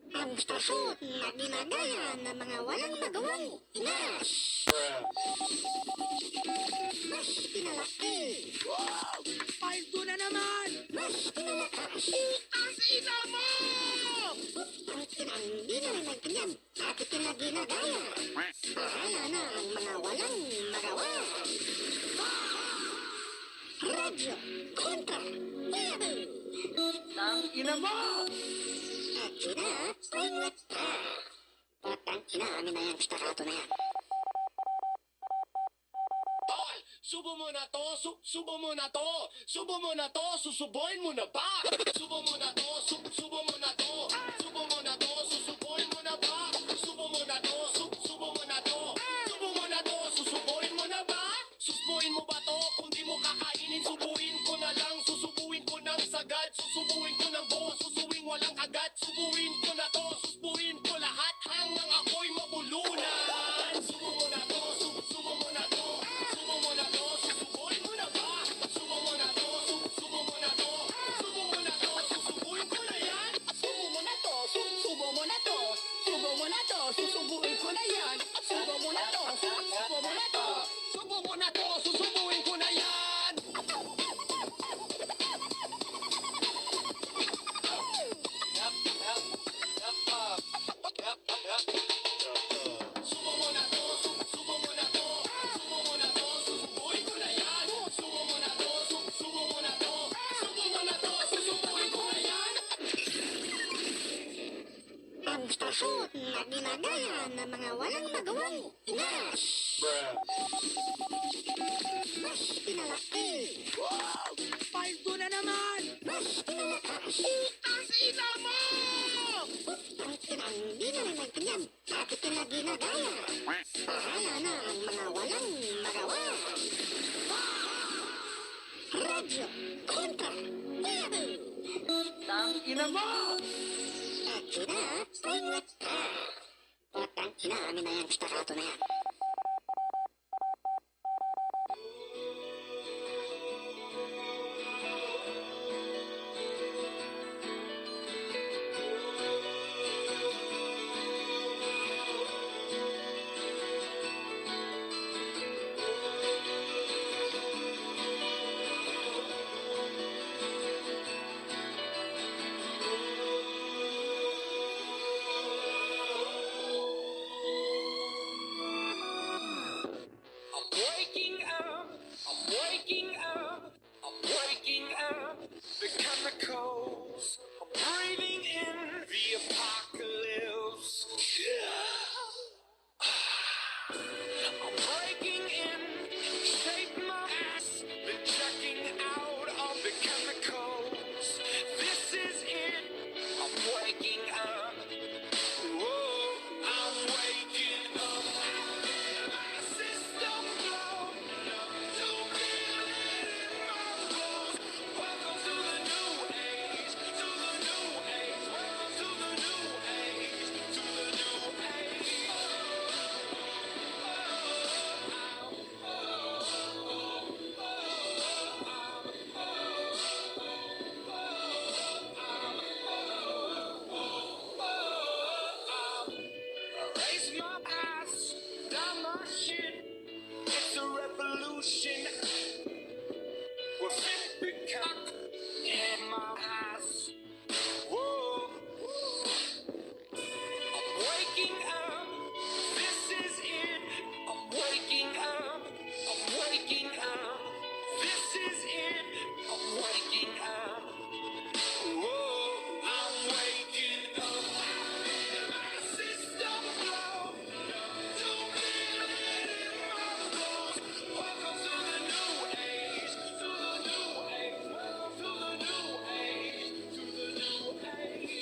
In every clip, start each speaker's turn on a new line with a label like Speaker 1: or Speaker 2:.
Speaker 1: Ang stasyon na ginagaya ng mga walang magawang inaras. Mas pinalaki.
Speaker 2: Wow! 5-2 na naman!
Speaker 1: Mas pinalakas.
Speaker 2: Ang ina mo!
Speaker 1: Ang kinang di na rin nagtinyan. At ipinaginagaya. Bahala na ang mga walang magawa. Radyo kontra Yahoo!
Speaker 2: Ang ina mo!
Speaker 1: At sina, pringat ka. Patang ina, amin na yung stakato na yan.
Speaker 3: Tol, subo mo na to, subo mo na to, subo mo na to, susuboyin mo na ba? Subo mo na to, subo mo na to, subo mo na to, susuboyin mo na ba? Subo mo na to, subo mo na to, subo mo na to, susuboyin mo na ba? Susbuin mo ba to? Kung di mo kakainin, subuin ko na lang, susubuin ko ng sagad, susubuin ko ng buo, susuwing walang kagat, subuin ko na to, susbuin ko lahat hanggang ako'y mabulunan. Subo mo na to, subo mo na to, subo mo na to, susubuin mo na ba? Subo mo na to, subo mo na to, subo mo na to, susubuin ko na yan.
Speaker 2: Subo mo na to, subo mo na to, subo mo na to, susubuin ko na yan. Subo mo na to, subo mo na to,
Speaker 3: Subo mo na to, susubuin ko na yan. Subo mo na to, subo mo na to, subo mo na to, susubuin ko na yan. Subo mo na to, subo mo na to, subo mo na to, susubuin ko na yan.
Speaker 1: Ang stasyon na ginagaya ng mga walang magawang inaras. Mas pinalaki.
Speaker 2: wow! 5-2 na naman!
Speaker 1: Mas pinalakas.
Speaker 2: Ang ina mo!
Speaker 1: Ang kinang di na rin nagtinyan. At ipinaginagaya. Bahala na ang mga walang magawa. Radyo kontra Yahoo!
Speaker 2: Ang ina mo!
Speaker 1: At sina, pringat ka. Patang ina, amin na yung stakato na yan.
Speaker 3: I'm waking up, I'm waking up, I'm waking up. The chemicals, I'm breathing in the apocalypse. I'm breaking in, shape my ass, then checking out of the chemicals. This is it, I'm waking up. Whoa, I'm waking up. My system blown, too many muscles. Welcome to the new age, to the new age. Welcome to the new age, to the new age. Raise my ass, down my shit. It's a revolution. With every cock in my ass. Whoa. I'm waking up. This is it. I'm waking up. I'm waking up. This is it. I'm waking up. Whoa. I'm waking up. My system blown. Too many muscles. Welcome to the new age. To the new age. Welcome to the new age. To the new age.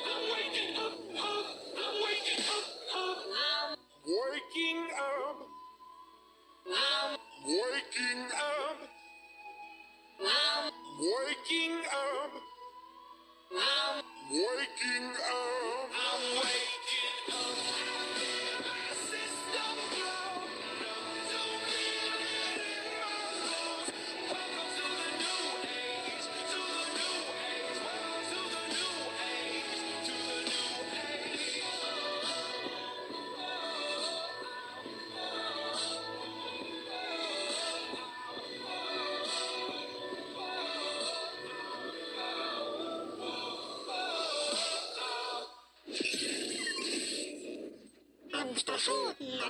Speaker 3: I'm waking up. I'm waking up. I'm waking up. I'm waking up. I'm waking up. I'm waking up. I'm waking up. My system blown.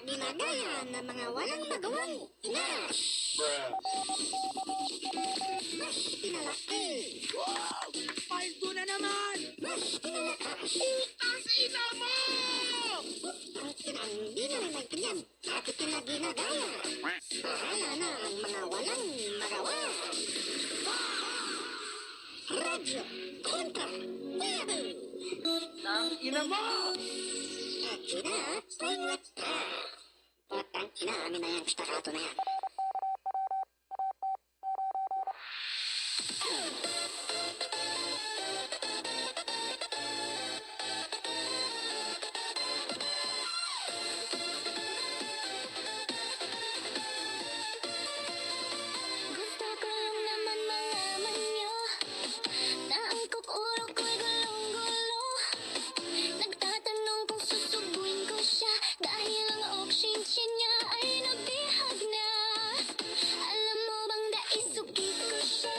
Speaker 1: ginagaya ng mga walang magawang ina. Mas pinalaki.
Speaker 2: Wow! Paldo na naman!
Speaker 1: Mas pinalakas.
Speaker 2: Ang ina mo!
Speaker 1: Ang inang di na maintindihan. Bakit nila ginagaya? Bahala na ang mga walang magawa. Radyo kontra Weeaboo.
Speaker 2: Ang ina mo!
Speaker 1: At yun na, ingat ka. Patang ina, amin na yung stakato na yan.
Speaker 4: Gusto ko lang naman malaman nyo na ang kukuro ko'y gulong-gulo. Nagtatanong kung susubuin ko siya dahil ang oxygen niya ay nabihag na. Alam mo bang naisugit ko siya?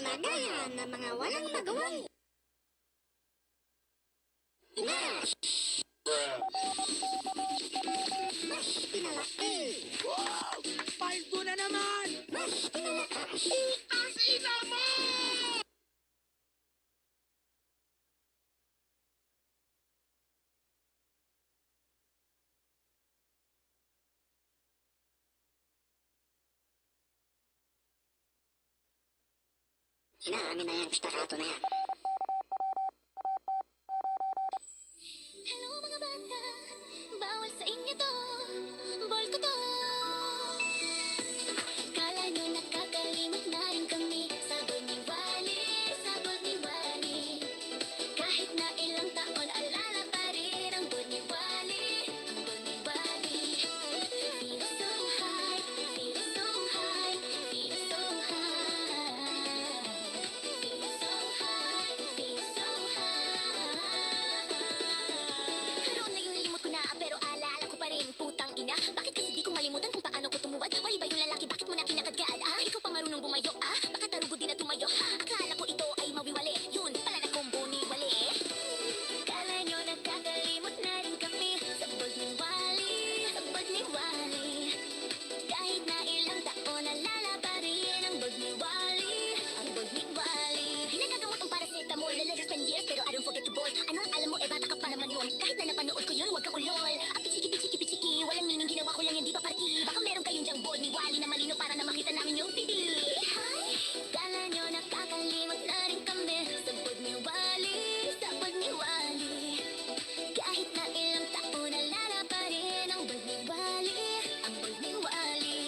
Speaker 1: dinadaya ng mga walang magawang inaras. Mas pinalaki,
Speaker 2: Paldo na naman!
Speaker 1: mas pinalakas.
Speaker 3: Ang ina mo!
Speaker 1: Inaamin na yung stakato na yan.
Speaker 4: Hello mga bata, bawal sa inyo to, ball ko to. Kala nyo nakakalimot na rin kami, sabol ni Wally, sabol ni Wally. Kahit na ilang taon, alala pa rin ang ball ni Wally, ang ball ni Wally. Feel so high, feel so high, feel so high. Feel so high, feel so high. Haroon na yung nalimot ko na, pero alaala ko pa rin, putang ina. Bakit kasi di ko malimutan kung paano ko tumuwad? Wali ba yung lalaki, bakit mo na kinakadkaan? Ah, ikaw pa marunong bumayo, ah? Baka tarugo din na tumayo, ha? Akala ko ito ay mawiwali, yun pala na combo ni Wali. Kala nyo nakakalimot na rin kami, sabog ni Wally, sabog ni Wally. Kahit na ilang taon, alala pa rin ang bog ni Wally, ang bog ni Wally. Nagagamot ang paracetamol, let us spend years, pero I don't forget to ball. Anong alam mo, bata ka pa naman yun. Kahit na napanood ko yun, wag ka ulol. Ah, pichiki, pichiki, pichiki, walang meaning, ginawa ko lang yan, di ba party? Baka meron kayong dyang ball ni Wally na malino para na makita namin yung pipi. Hi! Kala nyo nakakalimot na rin kami, sabog ni Wally, sabog ni Wally. Kahit na ilang taon, alala pa rin ang bog ni Wally, ang bog ni Wally.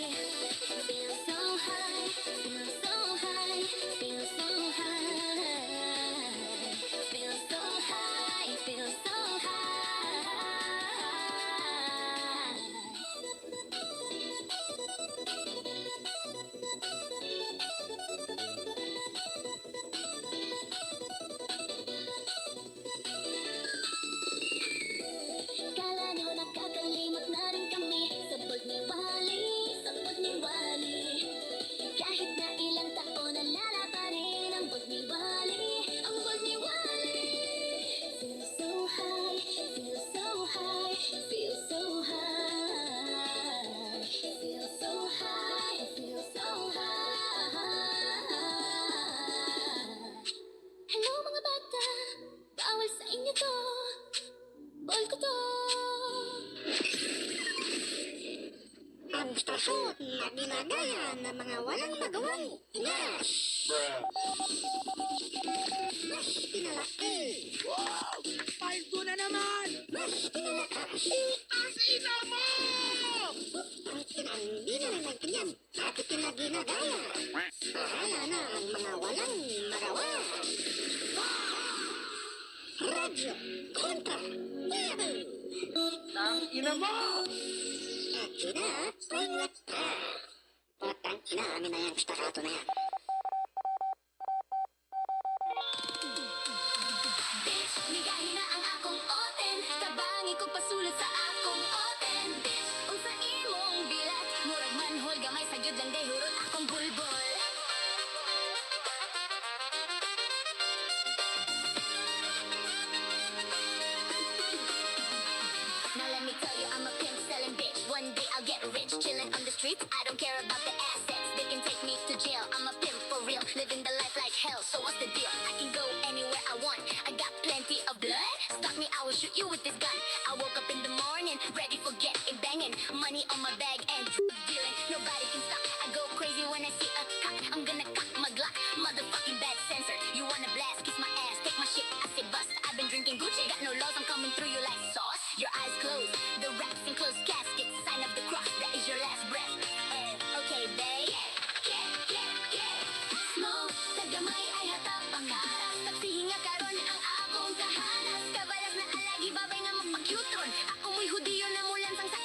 Speaker 4: Feel so high, feel so high, feel so high. Feel so high, feel so high. Kala nyo nakakalimot na rin kami, sabog ni Wally, sabog ni Wally. Kahit na ilang taon, alala pa rin ang bog ni Wally, ang bog ni Wally. Feel so high, feel so high, feel so high. Feel so high, feel so high. Hello mga bata, bawal sa inyo to, ball ko to.
Speaker 1: Ang stasyon na dinadaya ng mga walang magawang inaras. Mas pinalaki,
Speaker 2: Paldo na naman!
Speaker 1: mas pinalakas.
Speaker 3: Ang ina mo!
Speaker 1: Ang kinang di na rin nagpinyan, at ikinagginagaya. Bahala na ang mga walang magawa. Radyo kontra Yahoo!
Speaker 2: Ang ina mo!
Speaker 1: At sina, pangat ka. Patang inaamin na yung stakato na yan.
Speaker 4: Bitch, ligahin na ang akong oten, tabangi ko pasulat sa akong oten. Bitch, unsa imong bilat, murag manhol gamay sa gyud lang day hurot akong bulbol. Now let me tell you, I'm a pimp selling bitch. One day I'll get rich, chilling on the streets. I don't care about the assets, they can take me to jail. I'm a pimp for real, living the life like hell. So what's the deal? I can go anywhere I want. I got plenty of blood. Stop me, I will shoot you with this gun. I woke up in the morning, ready for getting banging. Money on my bag and dealing. Nobody can stop. I go crazy when I see a cop. I'm gonna cock my Glock. Motherfucking bad sensor. You wanna blast? Kiss my ass. Take my shit. I say bust. I've been drinking Gucci. Got no laws. I'm coming through you like sauce. Your eyes closed. The raps in closed caskets. Sign of the cross. That is your last breath. Okay, babe. Smoke. Tagamay ay hatap pangkaras. Tagsihinga karon ang akong kahanas. Kabalas na alagi babay nga magpakyutron. Ako mo'y hudiyo na mulan sang sa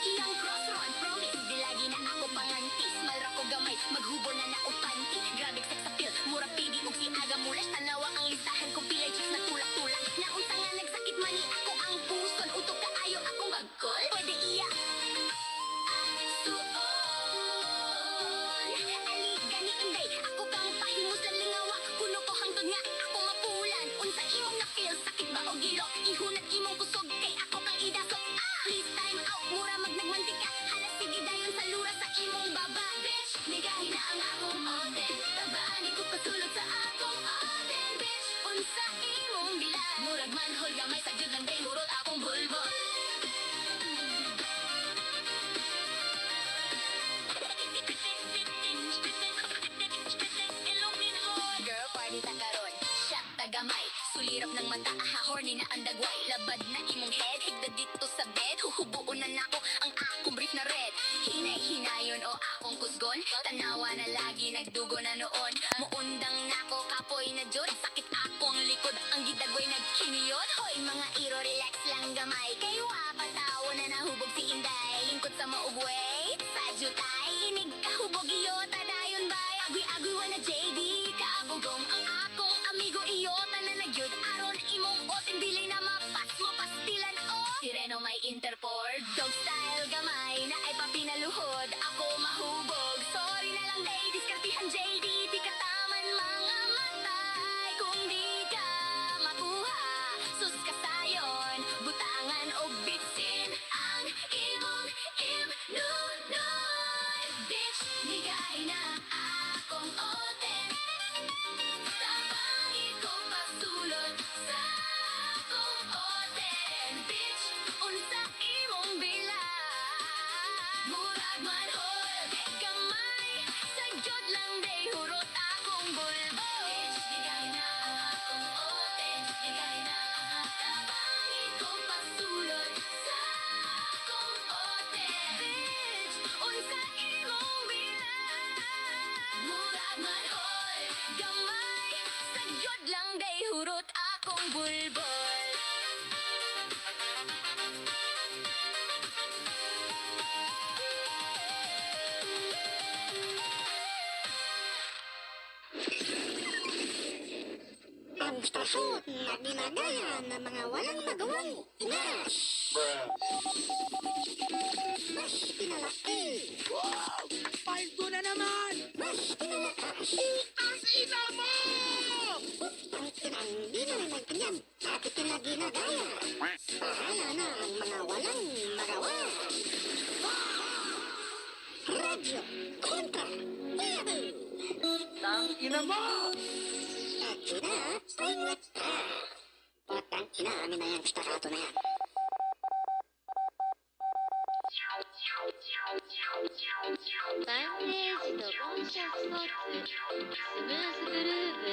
Speaker 4: Sulirap ng mata, horny na ang dagway. Labad na imong head, higda dito sa bed. Huhubuon na nako ang akong brief na red. Hinay-hinayon o akong kusgon. Tanawa na lagi, nagdugo na noon. Muundang nako, kapoy na jod. Sakit akong likod, ang gidagway nagkiniyot. Hoy mga iro, relax lang gamay. Kayo patawa na nahubog si Inday. Lingkod sa maugway, sadyo tay. Inig kahubog iyo, tadayon bay. Agwi-agwi na JD, kaabugong ang akong amigo iyo. Tananagyod, aron imong otin bilay na mapas mo pastilan o. Sireno may interport, dog style gamay. Na ay papinaluhod, ako mahubog. Sorry na lang day, diskartihan JD. Di ka taman mga matay. Kung di ka makuha, sus ka sayon. Butangan o bitsin ang imong imnunoy. Bitch, nigay na akong oten. Tabangi ko pasulot sa akong oten. Bitch, unsa imong bilang. Murag manhol, gamay. Sagyod lang day, hurot akong bulbo. Bitch, nigay na akong oten. Nigay na tabangi ko pasulot sa akong oten. Bitch, unsa imong bilang. Murag manhol, gamay. Sagyod lang day, hurot akong bulbol.
Speaker 1: Ang stasyon na dinadaya ng mga walang magawang inas. Mas pinalaki,
Speaker 2: Paldo na naman!
Speaker 1: mas pinalakas.
Speaker 3: Ang ina mo!
Speaker 1: Ang kinang di na rin nagkanyang at ipinaginagaya. Bahala na ang mga walang magawa. Radyo kontra Yahoo!
Speaker 2: Ang ina mo!
Speaker 1: At ina, pangit ka. Patang ina, amin na yung stakato na yan.
Speaker 5: バンデージとコンシャスポーツスムーズグルーヴ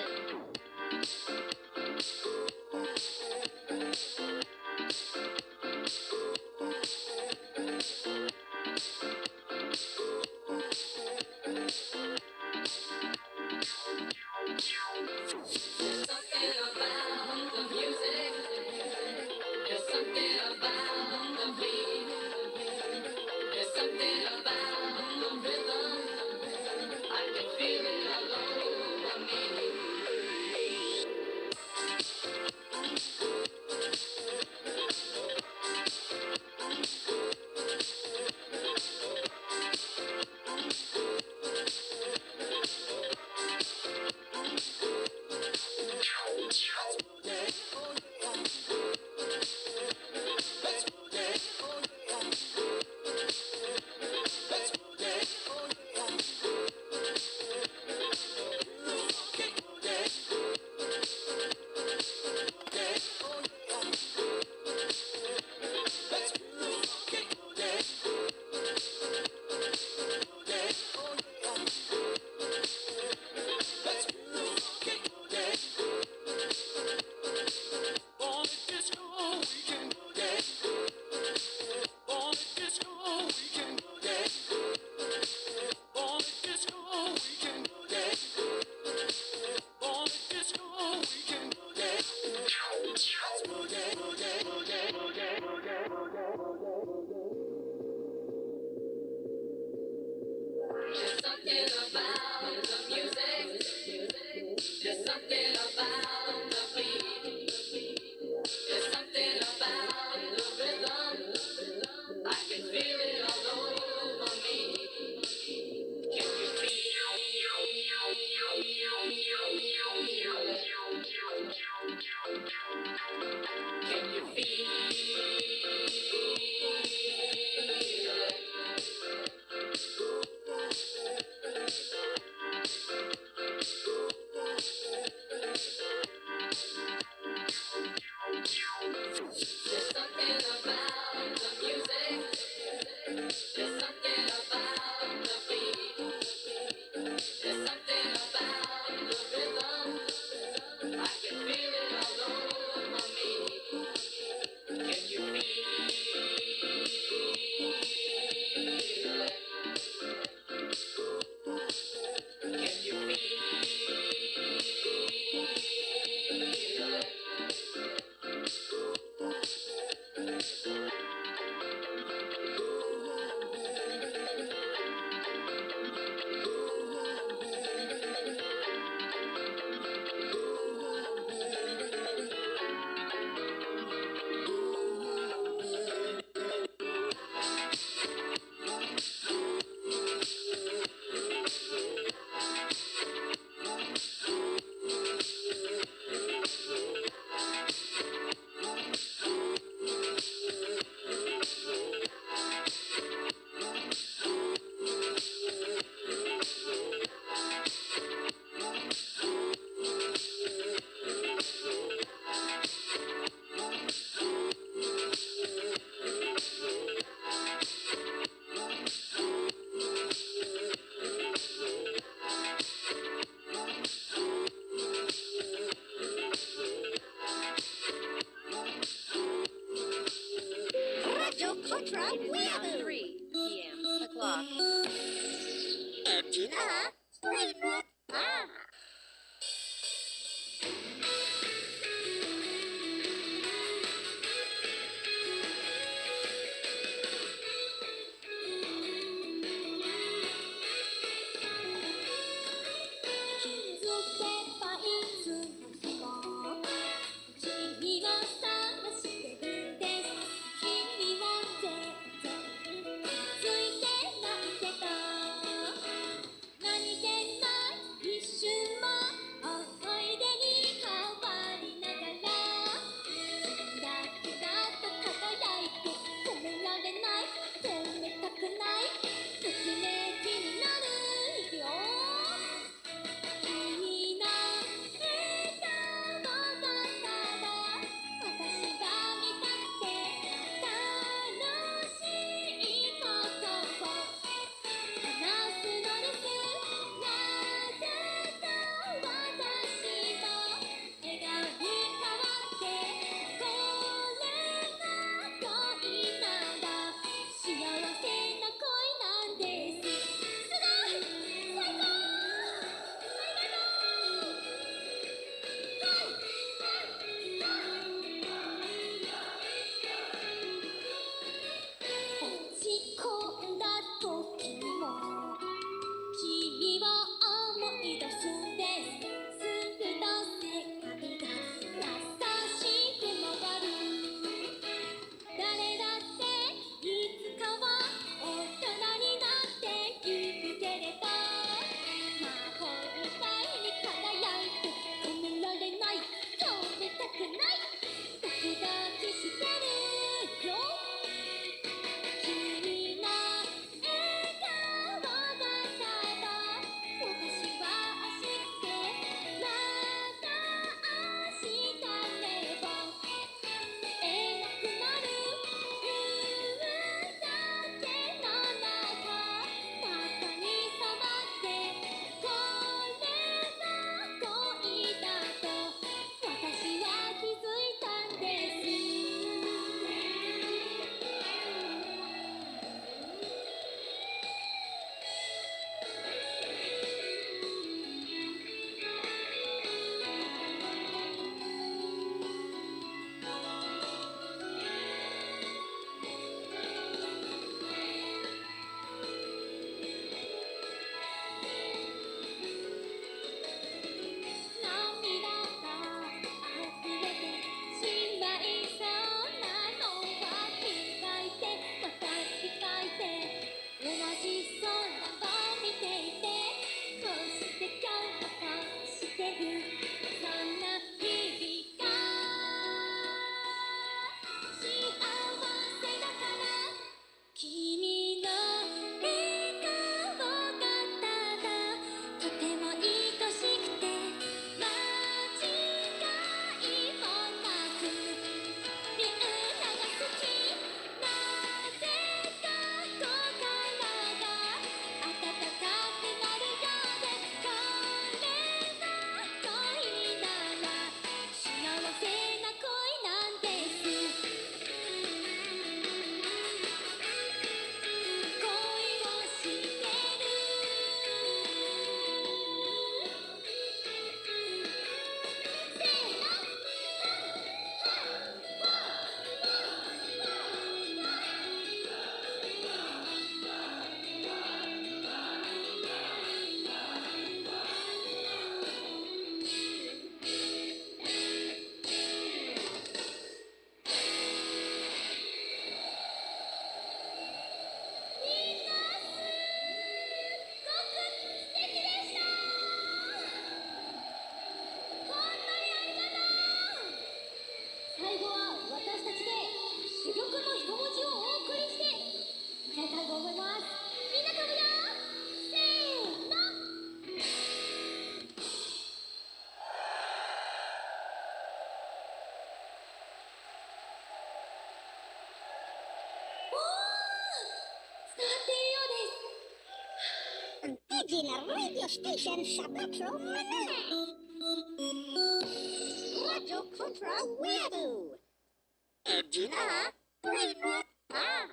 Speaker 4: 最後は私たちで珠玉の一文字をお送りしていきたいと思います。みんな飛ぶよ。せーの。おー、伝わっているようです。
Speaker 1: Pagina Radio Station sa Metro Manila. Radyo Kontra Webu. Pagina Primo Pa.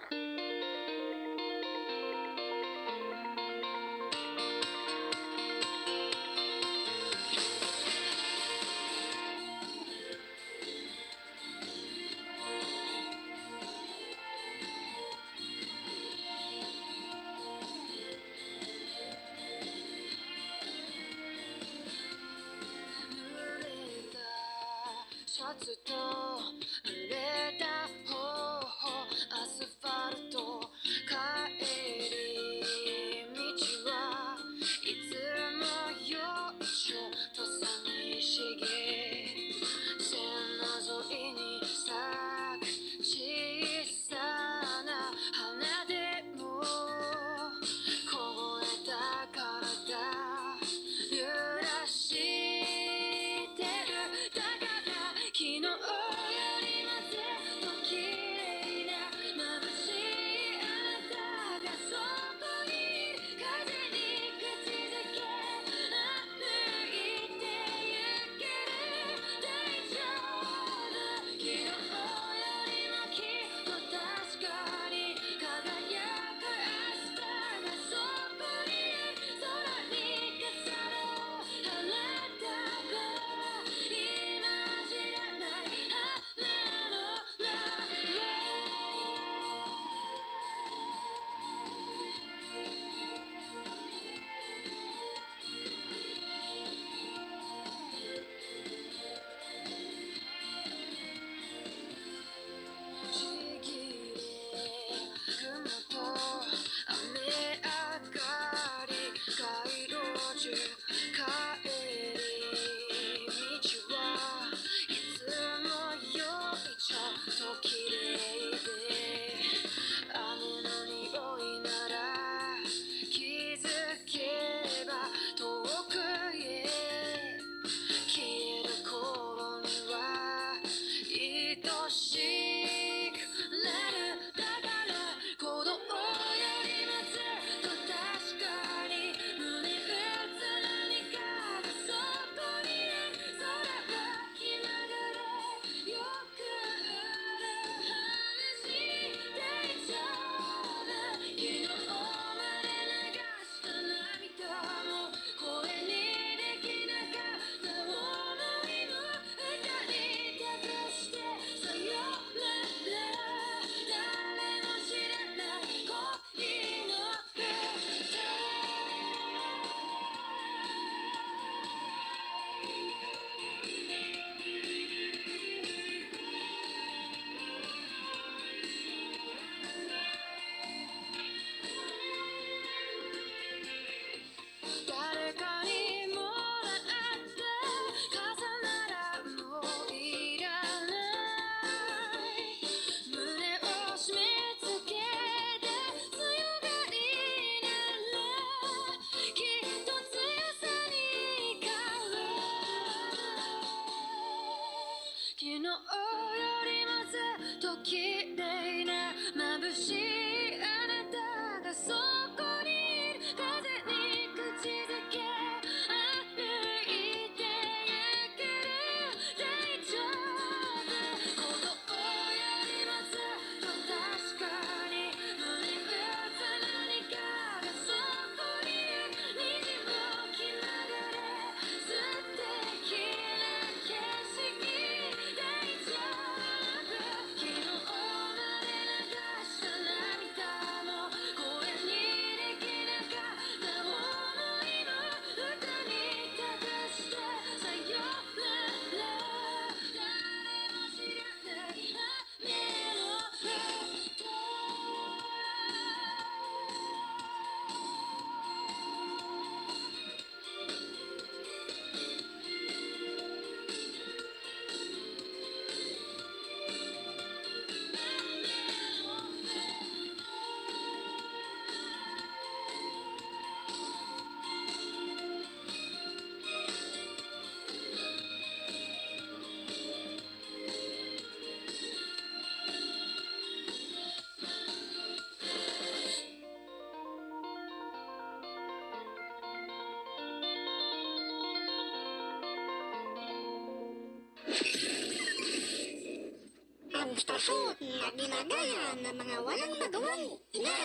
Speaker 1: frustrasyon na ginagaya ng mga walang magawang ina.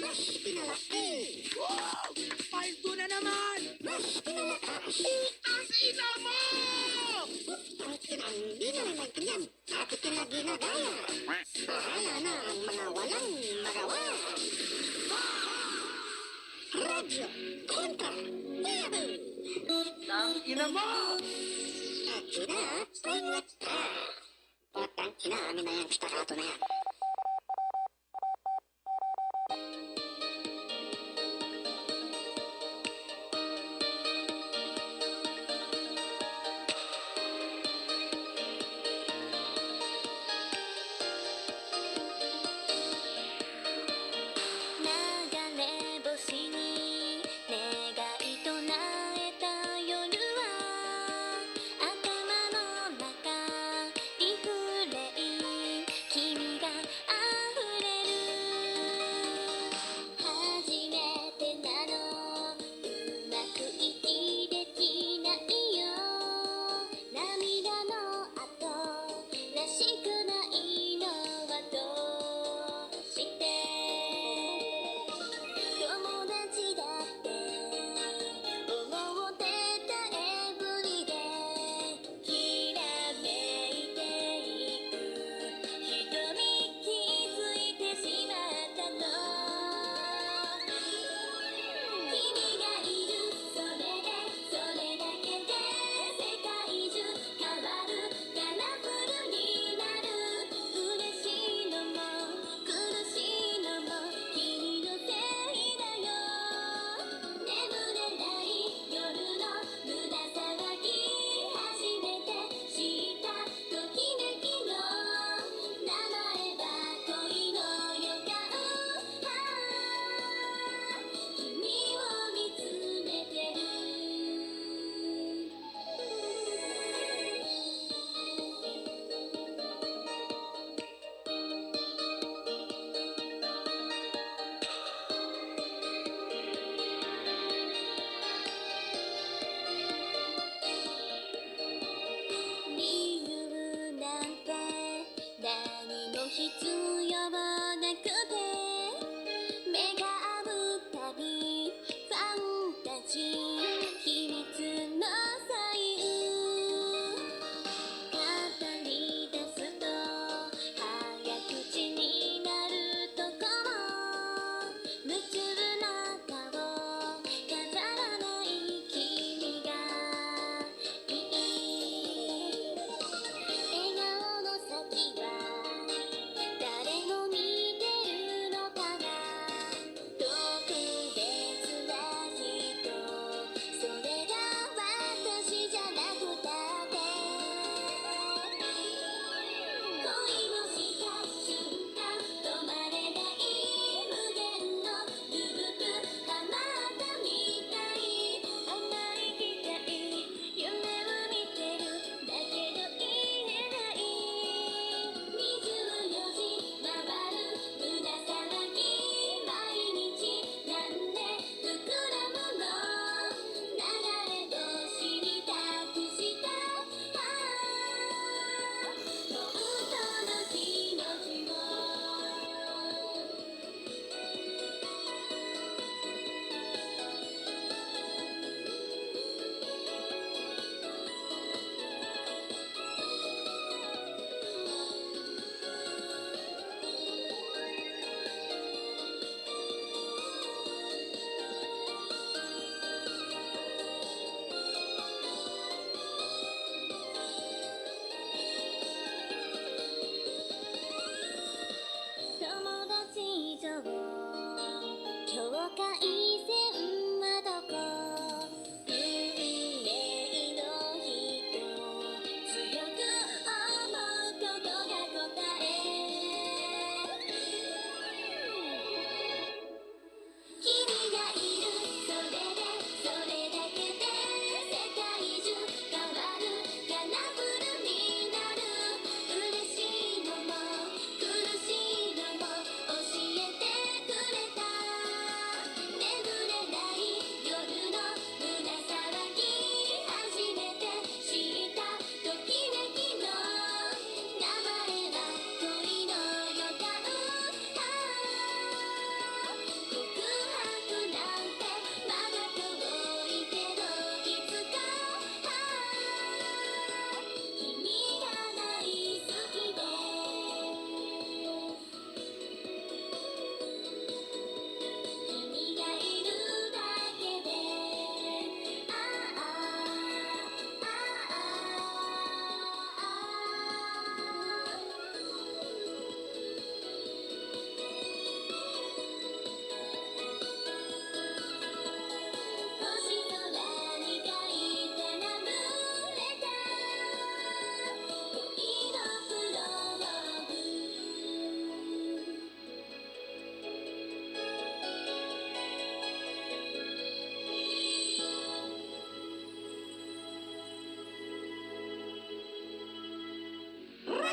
Speaker 1: Mas pinalaki,
Speaker 2: Paldo na naman!
Speaker 1: mas pinalakas.
Speaker 3: Ang ina mo!
Speaker 1: Ang kinang di na rin maintindihan at ipinaginagaya. Bahala na ang mga walang magawa. Radyo kontra Yahoo!
Speaker 2: Ang ina mo!
Speaker 1: At sina, pangit ka. Patang ina, amin na yung stakato na yan.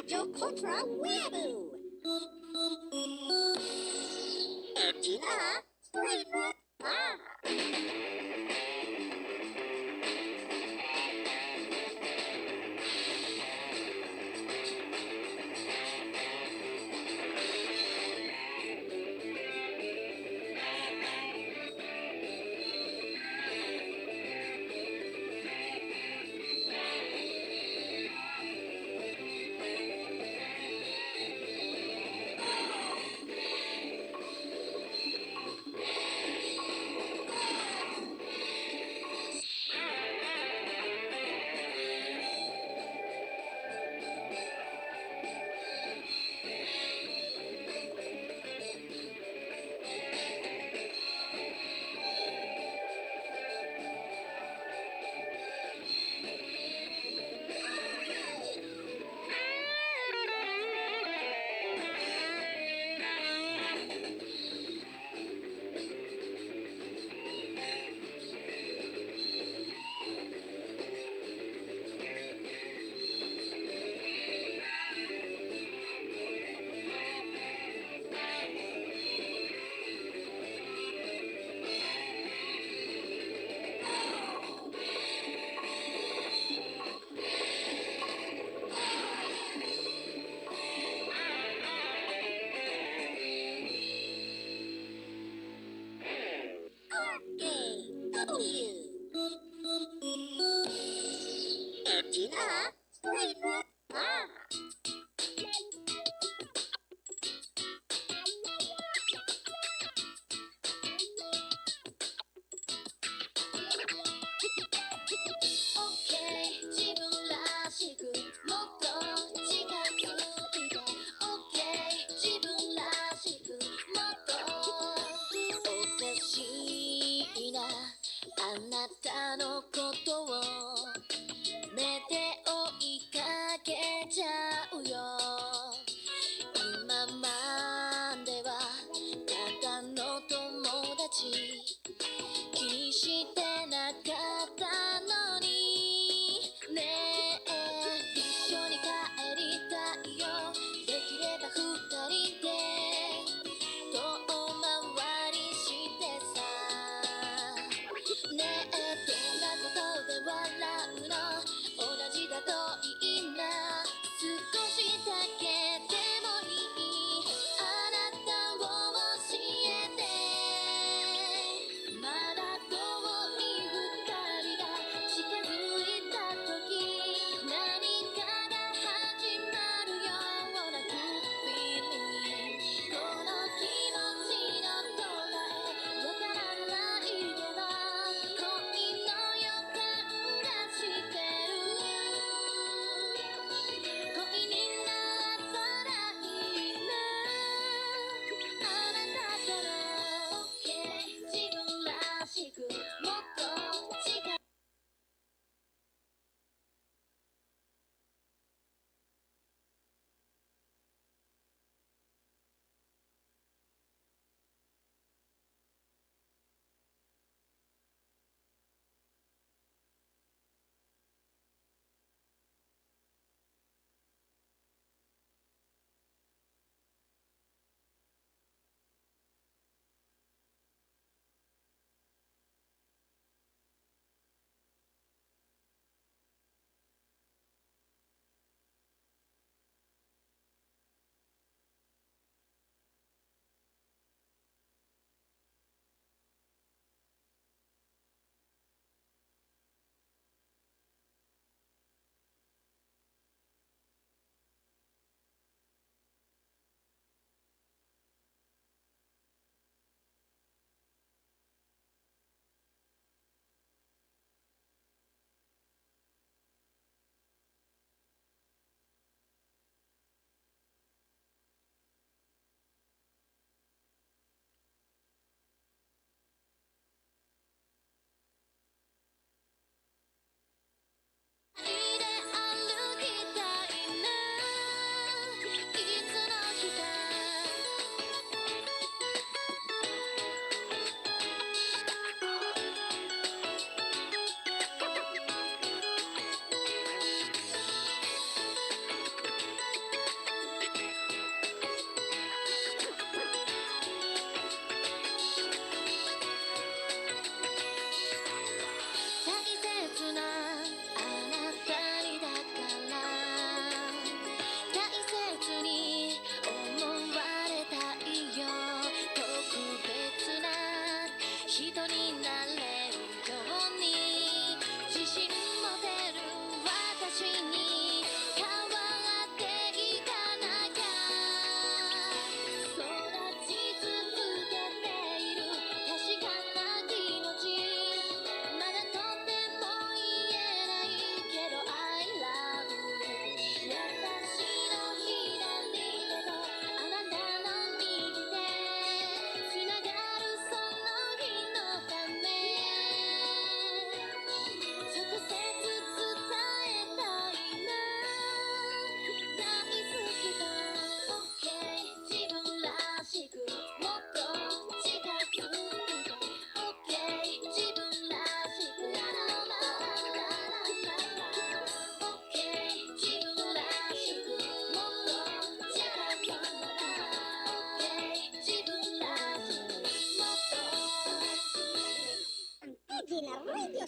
Speaker 1: Macho Contra Weeaboo! Ito na, straight up RKW! Ito na, straight up
Speaker 4: Okay, 自分らしくもっと近づいて Okay, 自分らしくもっとおかしいなあなたのことを目で追いかけちゃうよ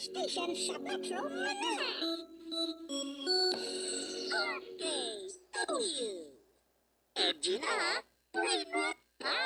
Speaker 1: station sa Metro Manila. RKW. Edgy na, Rainbow pa.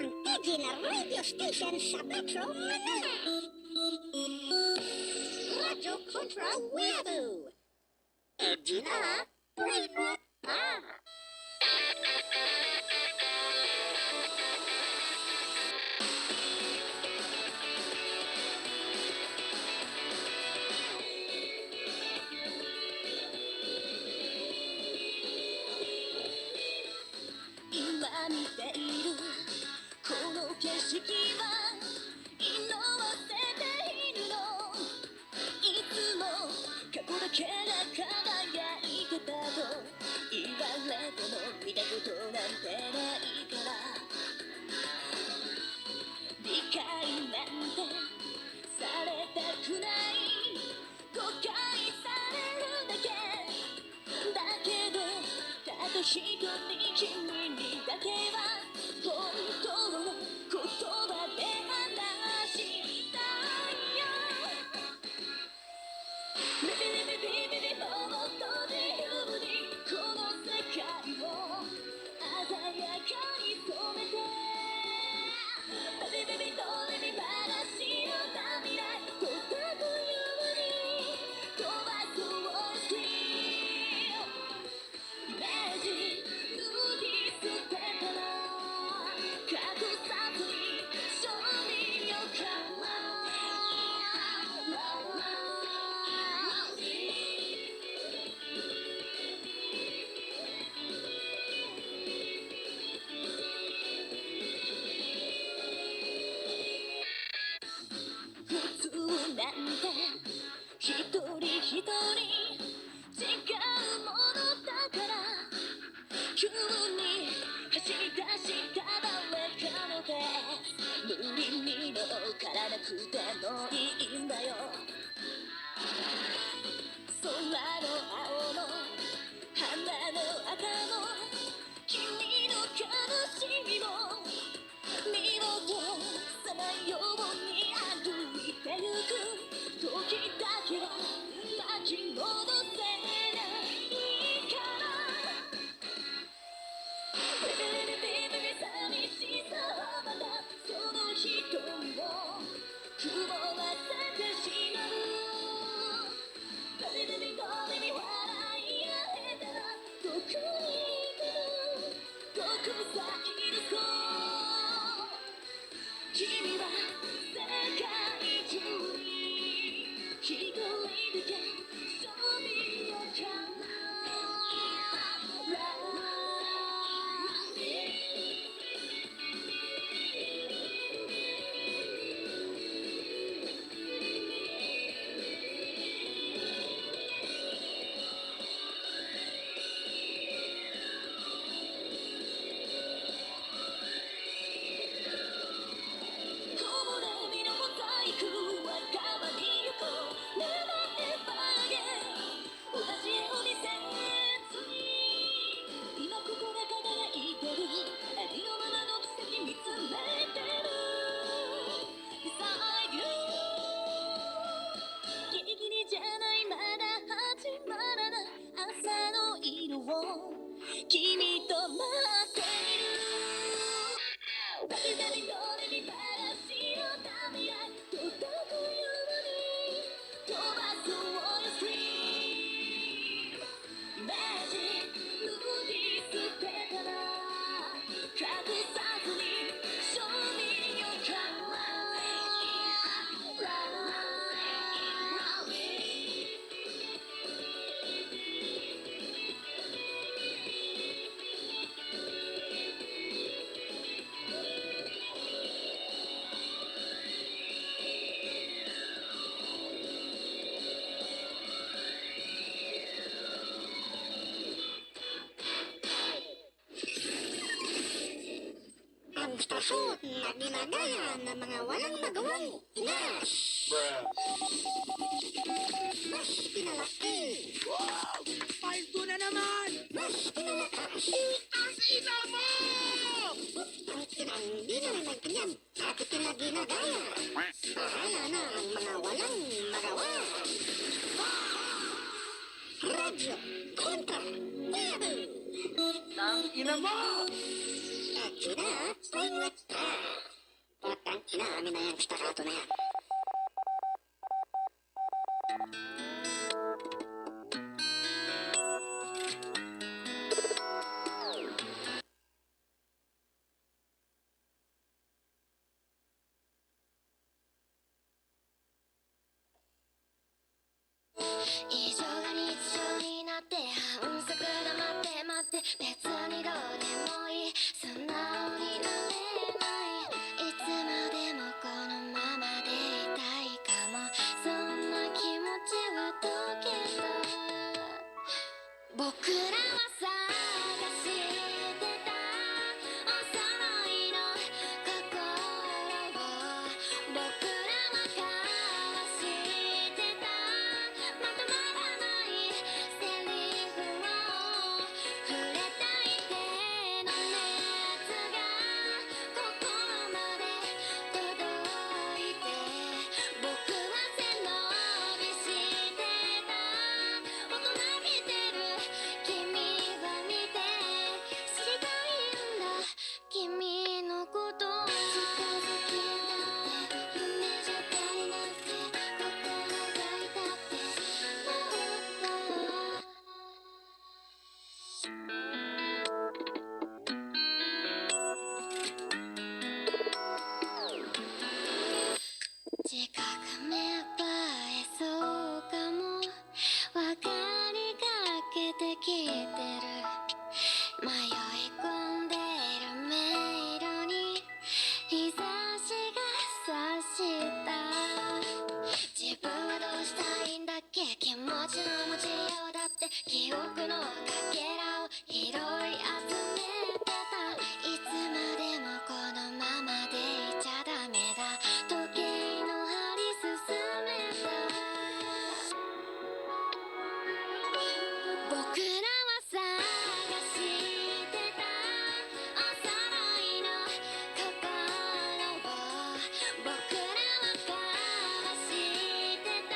Speaker 1: Edgy na radio station sa Metro Manila. Radyo Kontra Webu. Edgy na, Rainbow pa.
Speaker 4: 今見ているこの景色は色あせているのいつも過去だけが輝いてたと言われても見たことなんてないから理解なんてされたくないこ
Speaker 2: 一人君にだけは本当の言葉で話したいよ。ビビビビビビもっと自由にこの世界を鮮やかに染めて、ビビビビドレミファが知った未来とたくように飛ばそうよ。イメージ脱ぎ捨てたら隠さずに賞味よか普通なんて一人一人違うものだから、急に走り出した誰かの手無理に乗からなくてもいいんだよ。空の青も花の赤も君の悲しみも見落とさないように歩いてゆく時だけは巻き戻せないから。ビビビビビビ寂しさはまたその瞳を曇らせてしまう。ビビビビドレミ笑い合えたらどこにいてもどこさいるか。君は世界中に一人だけそう見ようかな。こぼれ身のモザイクは変わりゆく名前バーゲン同じ絵を見せずに今ここが輝いてるありのままの奇跡見つめてる Beside you ギリギリじゃないまだ始まらない朝の色を君と待っている。バリバリドレミファが知った未来とたくように飛ばそうよ Stream イメージ脱ぎ捨てたら隠さずに賞味よか
Speaker 1: Ang stasyon na ginagaya ng mga walang magawang inas. Mas pinalaki.
Speaker 3: Wow! Paldo na naman!
Speaker 1: Mas pinalakas.
Speaker 3: Ang ina mo!
Speaker 1: Ang kinang di na rin nagpinyan. At ipinaginagaya. Bahala na ang mga walang magawa. Radyo kontra Webu.
Speaker 3: Ang ina mo!
Speaker 1: Ina, swingat ka. Patang ina, amin na yung stakato na yan.
Speaker 4: 異常が日常になって反則が待って待って別にどうでもいい素直になれないいつまでもこのままでいたいかもそんな気持ちは解けた僕らは探してたお揃いの心を僕らは交わしてたまとまらないセリフ近く目映えそうかもわかりかけてきてる迷い込んでいる迷路に日差しが差した自分はどうしたいんだっけ気持ちの持ちようだって記憶のかけらを拾い集めてたいつまでもこのままでいちゃダメだ時計の針進めた僕らは探してたお揃いの心を僕らは交わしてた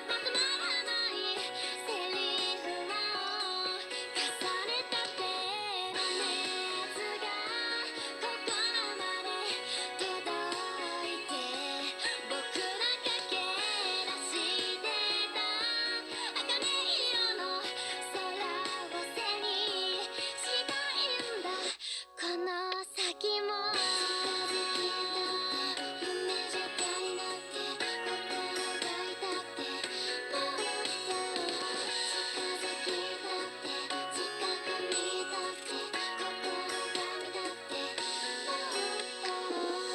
Speaker 4: まとまらないセリフを重ねた手の熱が心まで届いて僕ら駆け出してた茜色の空を背にしたいんだこの先も近づきたって夢じゃ足りなくて心が痛くてもっと近づきたって近くにいたくて心が見たくても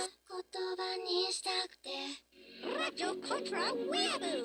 Speaker 4: っと言葉にしたくて
Speaker 1: ラジオコントラウェブ